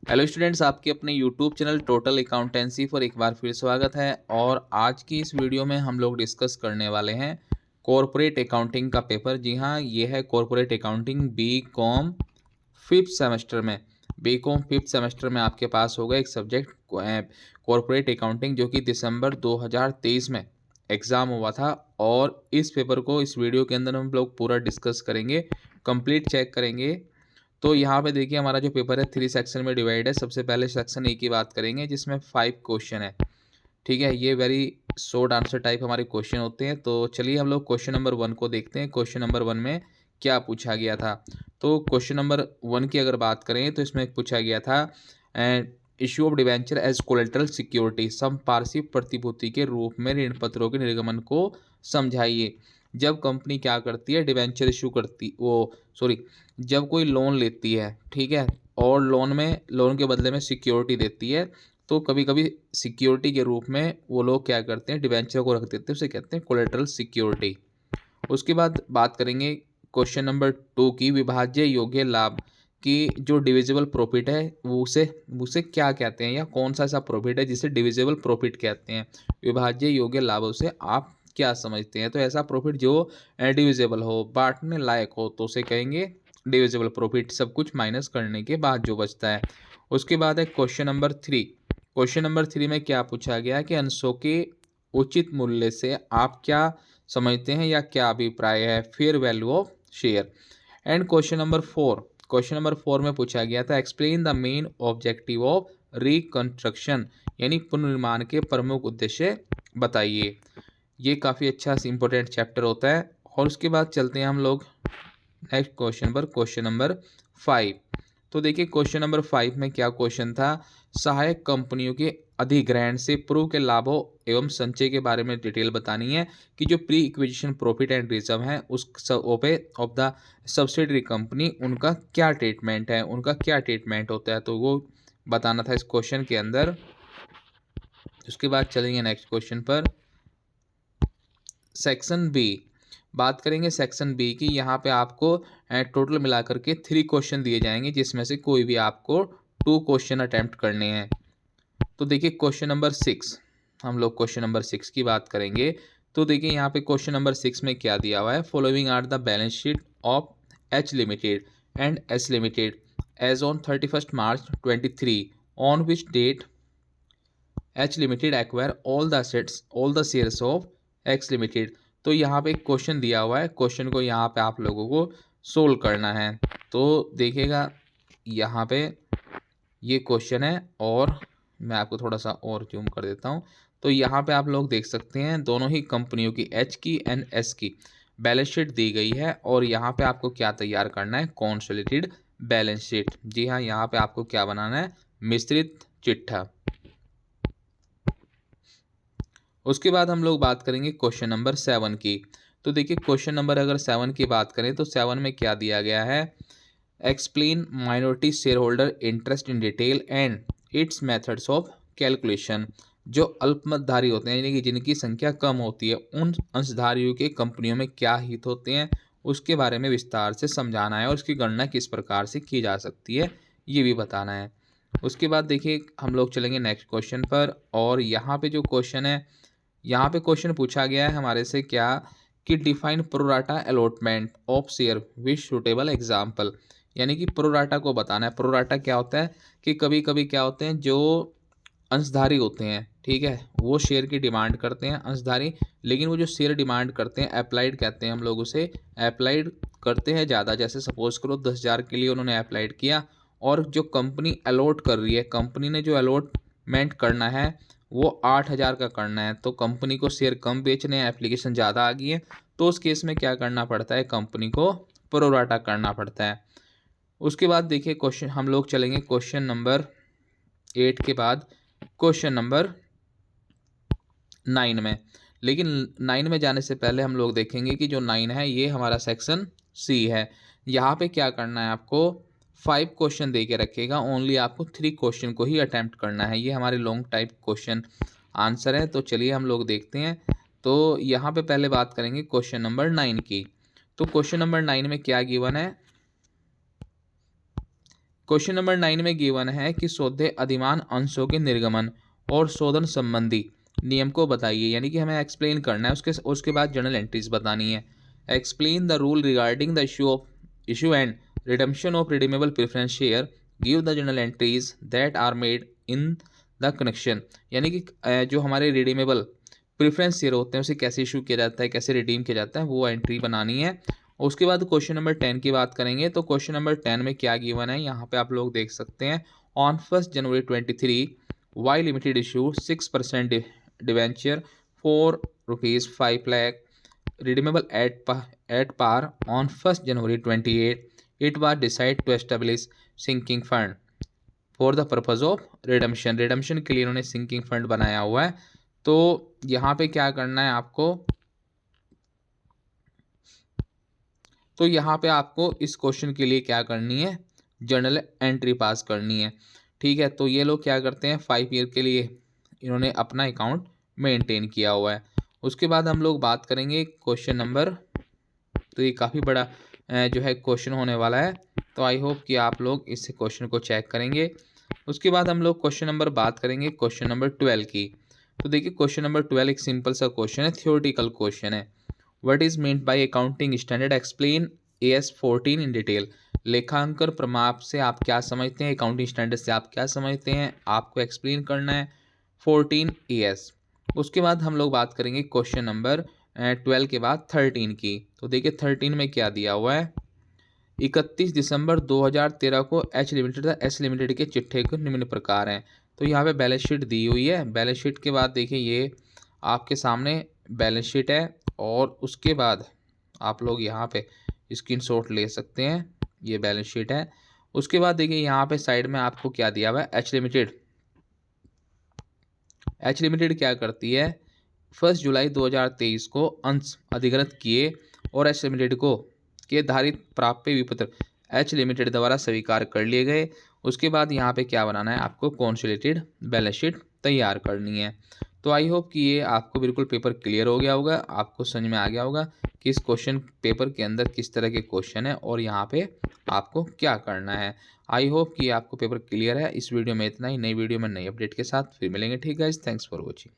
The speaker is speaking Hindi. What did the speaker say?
हेलो स्टूडेंट्स, आपके अपने यूट्यूब चैनल टोटल अकाउंटेंसी पर एक बार फिर स्वागत है। और आज की इस वीडियो में हम लोग डिस्कस करने वाले हैं कॉरपोरेट अकाउंटिंग का पेपर। जी हाँ, ये है corporate accounting B Com fifth semester में। बी कॉम फिफ्थ सेमेस्टर में आपके पास होगा एक सब्जेक्ट कॉरपोरेट अकाउंटिंग, जो कि दिसंबर 2023 में एग्ज़ाम हुआ था। और इस पेपर को इस वीडियो के अंदर हम लोग पूरा डिस्कस करेंगे, कंप्लीट चेक करेंगे। तो यहाँ पे देखिए, हमारा जो पेपर है 3 सेक्शन में डिवाइड है। सबसे पहले सेक्शन ए की बात करेंगे, जिसमें 5 क्वेश्चन है। ठीक है, ये वेरी शॉर्ट आंसर टाइप हमारे क्वेश्चन होते हैं। तो चलिए हम लोग क्वेश्चन नंबर 1 को देखते हैं। क्वेश्चन नंबर 1 में क्या पूछा गया था। तो क्वेश्चन नंबर 1 की अगर बात करें तो इसमें पूछा गया था issue of debenture as collateral security, संपार्श्विक प्रतिभूति के रूप में ऋण पत्रों के निर्गमन को समझाइए। जब कंपनी क्या करती है, डिवेंचर इशू करती जब कोई लोन लेती है, ठीक है, और लोन के बदले में सिक्योरिटी देती है, तो कभी कभी सिक्योरिटी के रूप में वो लोग क्या करते हैं, डिवेंचर को रख देते हैं, उसे कहते हैं कोलेटरल सिक्योरिटी। उसके बाद बात करेंगे क्वेश्चन नंबर 2 की, विभाज्य योग्य लाभ की जो डिविजिबल प्रॉफिट है वो उसे उसे क्या कहते हैं, या कौन सा ऐसा प्रॉफिट है जिसे डिविजिबल प्रॉफिट कहते हैं। विभाज्य योग्य लाभ से आप क्या समझते हैं। तो ऐसा प्रॉफिट जो डिविजिबल हो, बांटने लायक हो, तो उसे कहेंगे डिविजिबल प्रॉफिट, सब कुछ माइनस करने के बाद जो बचता है। उसके बाद है क्वेश्चन नंबर 3। क्वेश्चन नंबर 3 में क्या पूछा गया कि अंशों के उचित मूल्य से आप क्या समझते हैं, या क्या अभिप्राय है, fair value of share. And question number 4 में पूछा गया था explain the main objective of reconstruction, यानी पुनर्निर्माण के प्रमुख उद्देश्य बताइए। ये काफ़ी अच्छा इंपॉर्टेंट चैप्टर होता है। और उसके बाद चलते हैं हम लोग नेक्स्ट क्वेश्चन पर, क्वेश्चन नंबर 5। तो देखिए क्वेश्चन नंबर 5 में क्या क्वेश्चन था, सहायक कंपनियों के अधिग्रहण से पूर्व के लाभों एवं संचय के बारे में डिटेल बतानी है कि जो pre acquisition profit and reserve है उस पे ऑफ द सब्सिडरी कंपनी, उनका क्या ट्रीटमेंट है, उनका क्या ट्रीटमेंट होता है, तो वो बताना था इस क्वेश्चन के अंदर। उसके बाद चलेंगे नेक्स्ट क्वेश्चन पर, सेक्शन बी। बात करेंगे सेक्शन बी की। यहाँ पे आपको टोटल मिलाकर के 3 क्वेश्चन दिए जाएंगे, जिसमें से कोई भी आपको 2 क्वेश्चन अटेम्प्ट करने हैं। तो देखिए क्वेश्चन नंबर 6, हम लोग क्वेश्चन नंबर 6 की बात करेंगे। तो देखिए यहाँ पे क्वेश्चन नंबर 6 में क्या दिया हुआ है, following are the balance sheet of H limited and S limited as on 31 March 23, on which date H limited acquire all the shares of X limited. तो यहाँ पे एक क्वेश्चन दिया हुआ है, क्वेश्चन को यहाँ पे आप लोगों को सोल्व करना है। तो देखिएगा यहाँ पे ये क्वेश्चन है, और मैं आपको थोड़ा सा और जूम कर देता हूँ। तो यहाँ पे आप लोग देख सकते हैं दोनों ही कंपनियों की एच की एंड एस की बैलेंस शीट दी गई है, और यहाँ पे आपको क्या तैयार करना है, कंसोलिडेटेड बैलेंस शीट। जी हाँ, यहाँ पे आपको क्या बनाना है, मिश्रित चिट्ठा। उसके बाद हम लोग बात करेंगे क्वेश्चन नंबर 7 की। तो देखिए क्वेश्चन नंबर अगर 7 की बात करें तो 7 में क्या दिया गया है, explain minority share holder interest in detail and it's methods of calculation. जो अल्पमतधारी होते हैं, यानी कि जिनकी संख्या कम होती है, उन अंशधारियों के कंपनियों में क्या हित होते हैं, उसके बारे में विस्तार से समझाना है, और उसकी गणना किस प्रकार से की जा सकती है, ये भी बताना है। उसके बाद देखिए हम लोग चलेंगे नेक्स्ट क्वेश्चन पर। और यहाँ पे जो क्वेश्चन है, यहाँ पे क्वेश्चन पूछा गया है हमारे से क्या, कि define pro rata allotment of share with suitable example, यानी कि प्रोराटा को बताना है। प्रोराटा क्या होता है कि कभी कभी क्या होते हैं, जो अंशधारी होते हैं, ठीक है, वो शेयर की डिमांड करते हैं अंशधारी, लेकिन वो जो शेयर डिमांड करते हैं, अप्लाइड कहते हैं हम लोग उसे, अप्लाइड करते हैं ज़्यादा। जैसे सपोज करो 10,000 के लिए उन्होंने अप्लाइड किया, और जो कंपनी अलॉट कर रही है, कंपनी ने जो अलॉटमेंट करना है वो 8,000 का करना है, तो कंपनी को शेयर कम बेचने हैं, एप्लीकेशन ज़्यादा आ गई है, तो उस केस में क्या करना पड़ता है, कंपनी को प्रोराटा करना पड़ता है। उसके बाद देखिए क्वेश्चन हम लोग चलेंगे क्वेश्चन नंबर 8 के बाद क्वेश्चन नंबर 9 में। लेकिन 9 में जाने से पहले हम लोग देखेंगे कि जो 9 है ये हमारा सेक्शन सी है। यहाँ पे क्या करना है, आपको 5 क्वेश्चन दे के रखेगा, ओनली आपको 3 क्वेश्चन को ही अटैम्प्ट करना है। ये हमारे लॉन्ग टाइप क्वेश्चन आंसर है। तो चलिए हम लोग देखते हैं। तो यहाँ पे पहले बात करेंगे क्वेश्चन नंबर 9 की। तो क्वेश्चन नंबर 9 में क्या गिवन है, क्वेश्चन नंबर 9 में गिवन है कि शोध्य अधिमान अंशों के निर्गमन और शोधन संबंधी नियम को बताइए, यानी कि हमें एक्सप्लेन करना है, उसके बाद जर्नल एंट्रीज बतानी है। Explain the rule regarding the issue and redemption of redeemable preference share, give the journal entries that are made in the connection, यानी कि जो हमारे रिडीमेबल प्रेफरेंस शेयर होते हैं उसे कैसे इशू किया जाता है, कैसे रिडीम किया जाता है, वो एंट्री बनानी है। उसके बाद क्वेश्चन नंबर 10 की बात करेंगे। तो क्वेश्चन नंबर 10 में क्या गिवन है, यहाँ पे आप लोग देख सकते हैं। On 1 January 23 Y limited issue 6% debenture for ₹5 lakh redeemable at par on 1st January 28. It was decided to establish sinking fund for the purpose of redemption. Redemption के लिए इन्होंने सिंकिंग फंड बनाया हुआ है। तो यहाँ पे क्या करना है आपको, तो यहाँ पे आपको इस क्वेश्चन के लिए क्या करनी है, जर्नल एंट्री पास करनी है। ठीक है, तो ये लोग क्या करते हैं, 5 ईयर के लिए इन्होंने अपना अकाउंट मेंटेन किया हुआ है। उसके बाद हम लोग बात करेंगे क्वेश्चन नंबर, तो ये काफ़ी बड़ा जो है क्वेश्चन होने वाला है, तो आई होप कि आप लोग इस क्वेश्चन को चेक करेंगे। उसके बाद हम लोग क्वेश्चन नंबर बात करेंगे क्वेश्चन नंबर 12 की। तो देखिए क्वेश्चन नंबर 12 एक सिंपल सा क्वेश्चन है, थियोरेटिकल क्वेश्चन है। What is meant by accounting standard, explain AS 14 in detail. लेखांकन प्रमाप से आप क्या समझते हैं, अकाउंटिंग स्टैंडर्ड से आप क्या समझते हैं, आपको एक्सप्लेन करना है 14 AS। उसके बाद हम लोग बात करेंगे क्वेश्चन नंबर 12 के बाद 13 की। तो देखिए 13 में क्या दिया हुआ है, 31 दिसंबर 2013 को एच लिमिटेड तथा एस लिमिटेड के चिट्ठे के निम्न प्रकार हैं। तो यहाँ पे बैलेंस शीट दी हुई है। बैलेंस शीट के बाद देखिए ये आपके सामने बैलेंस शीट है, और उसके बाद आप लोग यहाँ पे स्क्रीनशॉट ले सकते हैं, ये बैलेंस शीट है। उसके बाद देखिए यहाँ पे साइड में आपको क्या दिया हुआ है, एच लिमिटेड। एच लिमिटेड क्या करती है, 1 जुलाई 2023 को अंश अधिग्रहित किए और एच लिमिटेड को के धारित प्राप्य विपत्र एच लिमिटेड द्वारा स्वीकार कर लिए गए। उसके बाद यहाँ पे क्या बनाना है, आपको कंसोलिडेटेड बैलेंस शीट तैयार करनी है। तो आई होप कि ये आपको बिल्कुल पेपर क्लियर हो गया होगा, आपको समझ में आ गया होगा कि इस क्वेश्चन पेपर के अंदर किस तरह के क्वेश्चन है और यहाँ पे आपको क्या करना है। आई होप कि आपको पेपर क्लियर है। इस वीडियो में इतना ही, नई वीडियो में नई अपडेट के साथ फिर मिलेंगे। ठीक है, थैंक्स फॉर वॉचिंग।